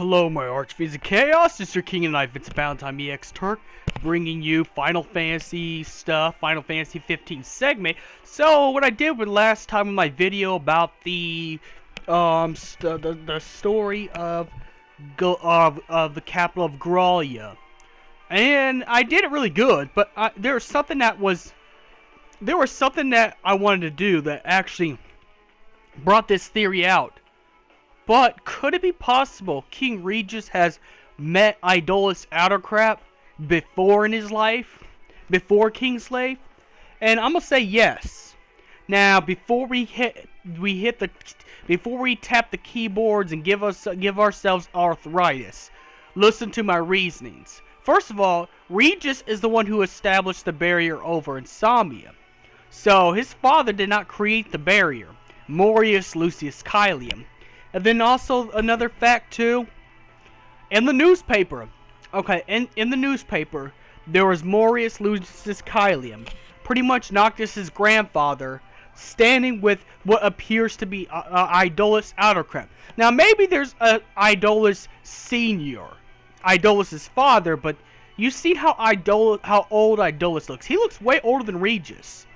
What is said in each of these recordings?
Hello, my archvies of chaos. It's your king and knight, It's About Time EX Turk, bringing you Final Fantasy stuff, Final Fantasy 15 segment. So, what I did with last time in my video about the story of the capital of Gralia, and I did it really good. But there was something that I wanted to do that actually brought this theory out. But could it be possible King Regis has met Ideolas Aldercrapt before in his life? Before Kingslave? And I'm gonna say yes. Now, before we tap the keyboards and give ourselves arthritis, listen to my reasonings. First of all, Regis is the one who established the barrier over Insomnia. So his father did not create the barrier, Morius Lucius Caelium. And then also another fact too, in the newspaper, in the newspaper, there was Morius Lucius Caelium, pretty much Noctis's grandfather, standing with what appears to be Ideolas Aldercrapt. Now maybe there's Ideolas Senior, Ideolas' father, but you see how old Ideolas looks. He looks way older than Regis.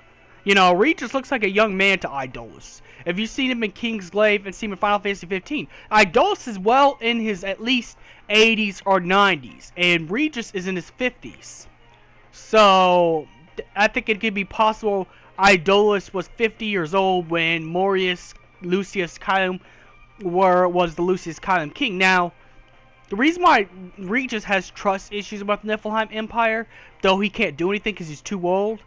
You know, Regis looks like a young man to Ideolas. If you've seen him in Kingslave and seen him in Final Fantasy 15, Ideolas is well in his at least 80s or 90s, and Regis is in his 50s. So, I think it could be possible Ideolas was 50 years old when Morius Lucius Caelium was the Lucius Caelium king. Now, the reason why Regis has trust issues about the Niflheim Empire, though he can't do anything because he's too old,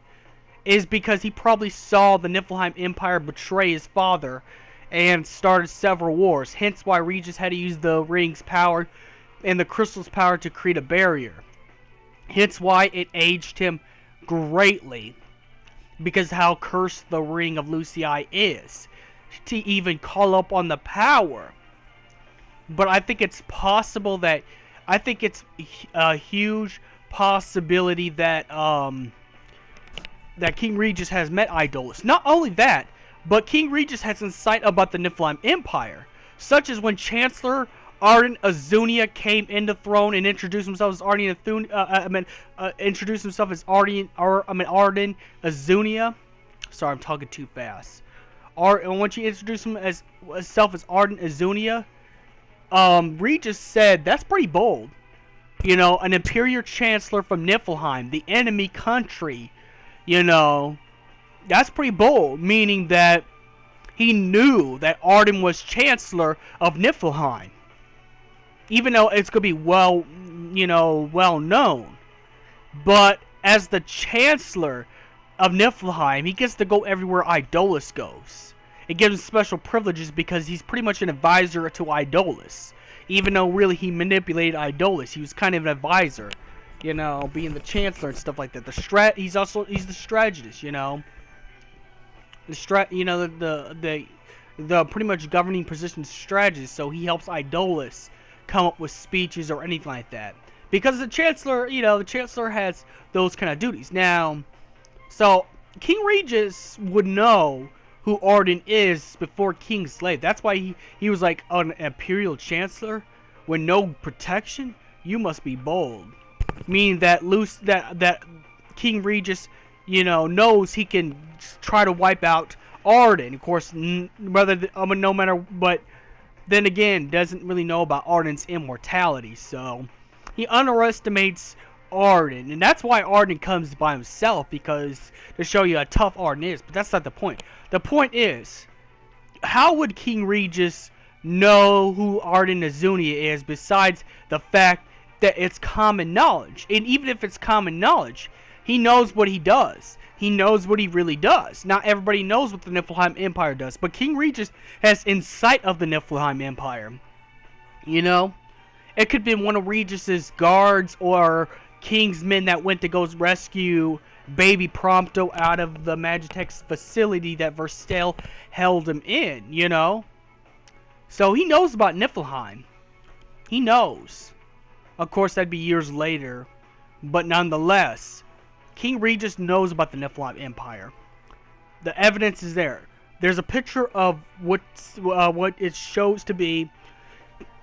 is because he probably saw the Niflheim Empire betray his father and started several wars. Hence why Regis had to use the ring's power and the crystal's power to create a barrier. Hence why it aged him greatly, because how cursed the ring of Lucii is to even call up on the power. But I think it's possible that it's a huge possibility that that King Regis has met Ideolas. Not only that, but King Regis has insight about the Niflheim Empire, such as when Chancellor Arden Azunia came into throne and introduced himself as Arden Arden Azunia. Sorry, I'm talking too fast. And once you introduce himself as Arden Azunia, Regis said that's pretty bold. You know, an Imperial Chancellor from Niflheim, the enemy country. You know, that's pretty bold, meaning that he knew that Arden was Chancellor of Niflheim. Even though it's going to be well known. But as the Chancellor of Niflheim, he gets to go everywhere Ideolas goes. It gives him special privileges because he's pretty much an advisor to Ideolas. Even though really he manipulated Ideolas, he was kind of an advisor. You know, being the Chancellor and stuff like that. He's the strategist, you know. The pretty much governing position strategist, so he helps Ideolas come up with speeches or anything like that. Because the Chancellor, the Chancellor has those kind of duties. Now, so King Regis would know who Arden is before Kingslave. That's why he was like an Imperial Chancellor with no protection. You must be bold. Meaning that King Regis, knows he can try to wipe out Arden. Of course, but then again, doesn't really know about Arden's immortality. So he underestimates Arden, and that's why Arden comes by himself, because to show you how tough Arden is. But that's not the point. The point is, how would King Regis know who Arden Azunia is besides the fact that it's common knowledge? And even if it's common knowledge, he knows what he does. He knows what he really does. Not everybody knows what the Niflheim Empire does, but King Regis has insight of the Niflheim Empire. You know? It could have been one of Regis's guards or King's men that went to go rescue Baby Prompto out of the Magitex facility that Verstel held him in, you know? So he knows about Niflheim. He knows. Of course, that'd be years later, but nonetheless, King Regis knows about the Niflheim Empire. The evidence is there. There's a picture of what it shows to be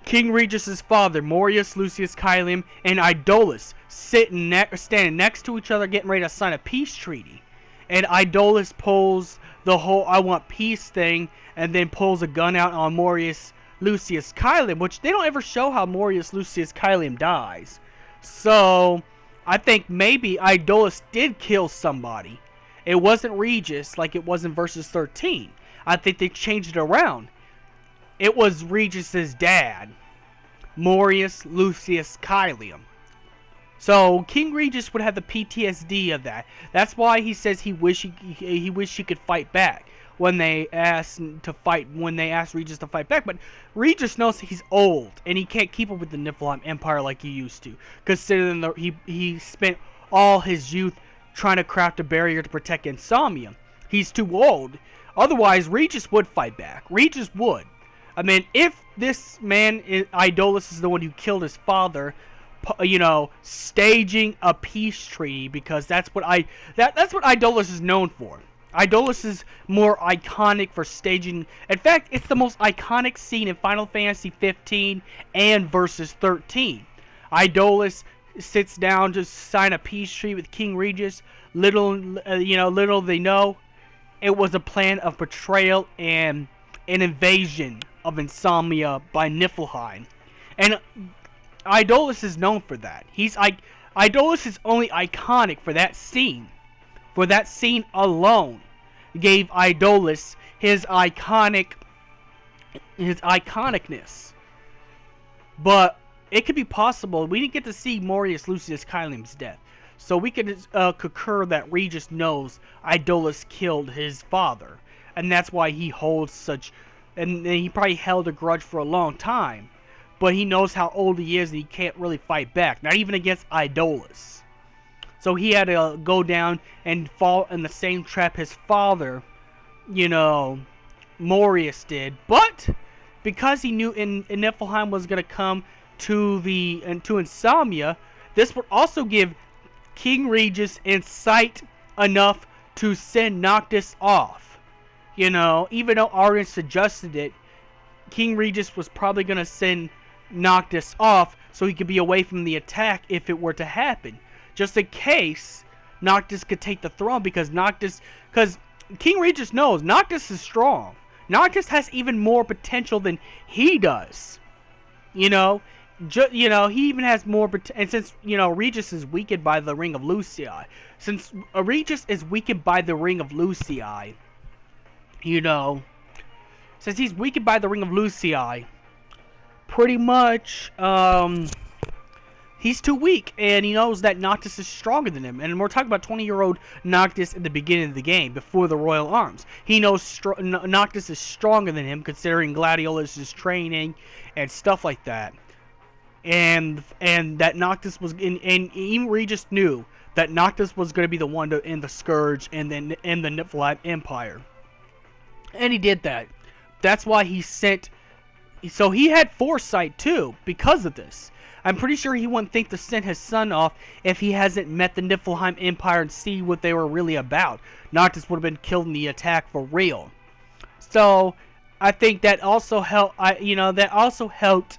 King Regis' father, Marius Lucius Caelium, and Ideolas standing next to each other, getting ready to sign a peace treaty. And Ideolas pulls the whole "I want peace" thing, and then pulls a gun out on Marius Lucius Caelium, which they don't ever show how Marius Lucius Caelium dies. So I think maybe Ideolas did kill somebody. It wasn't Regis like it was in Versus 13. I think they changed it around. It was Regis's dad, Marius Lucius Caelium. So King Regis would have the PTSD of that. That's why he says he wished he could fight back when they asked Regis to fight back. But Regis knows he's old and he can't keep up with the Niflheim Empire like he used to, considering he spent all his youth trying to craft a barrier to protect Insomnia. He's too old. Otherwise, Regis would fight back. Regis would. I mean, if this man, Ideolas, is the one who killed his father, you know, staging a peace treaty, because that's what Ideolas is known for. Ideolas is more iconic for staging. In fact, it's the most iconic scene in Final Fantasy 15 and Versus 13. Ideolas sits down to sign a peace treaty with King Regis. Little they know, it was a plan of betrayal and an invasion of Insomnia by Niflheim. And Ideolas is known for that. Ideolas is only iconic for that scene. For that scene alone, gave Ideolas his iconicness. But it could be possible. We didn't get to see Marius Lucius Caelium's death, so we could concur that Regis knows Ideolas killed his father, and that's why he holds such. And he probably held a grudge for a long time, but he knows how old he is and he can't really fight back, not even against Ideolas. So he had to go down and fall in the same trap his father, Marius did. But because he knew Niflheim was going to come to Insomnia, this would also give King Regis insight enough to send Noctis off. Even though Arden suggested it, King Regis was probably going to send Noctis off so he could be away from the attack if it were to happen, just in case Noctis could take the throne, because King Regis knows Noctis is strong. Noctis has even more potential than he does. He even has more potential. And since, Regis is weakened by the Ring of Lucii. Since Regis is weakened by the Ring of Lucii, since he's weakened by the Ring of Lucii, pretty much, he's too weak, and he knows that Noctis is stronger than him. And we're talking about 20-year-old Noctis in the beginning of the game, before the Royal Arms. He knows Noctis is stronger than him, considering Gladiolus' training and stuff like that. And that Noctis was, and even Regis knew that Noctis was going to be the one to end the Scourge and then end the Niflheim Empire. And he did that. That's why he sent. So he had foresight too, because of this. I'm pretty sure he wouldn't think to send his son off if he hasn't met the Niflheim Empire and see what they were really about. Noctis would have been killed in the attack for real. So I think that also helped.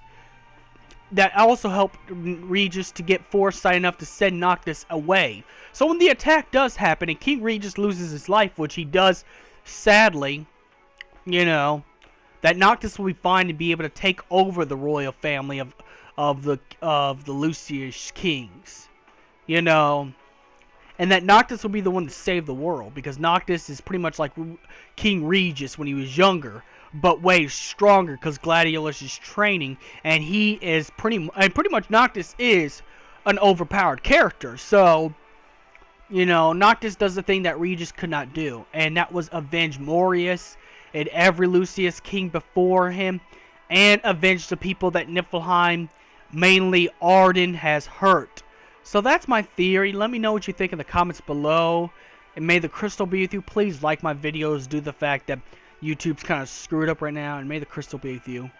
That also helped Regis to get foresight enough to send Noctis away. So when the attack does happen and King Regis loses his life, which he does, sadly, that Noctis will be fine to be able to take over the royal family of the Lucius kings, and that Noctis will be the one to save the world, because Noctis is pretty much like King Regis when he was younger, but way stronger because Gladiolus is training, and he is pretty much Noctis is an overpowered character. So, Noctis does the thing that Regis could not do, and that was avenge Marius and every Lucius king before him, and avenge the people that Niflheim, mainly Arden, has hurt. So that's my theory. Let me know what you think in the comments below, and may the crystal be with you. Please like my videos due to the fact that YouTube's kind of screwed up right now, and may the crystal be with you.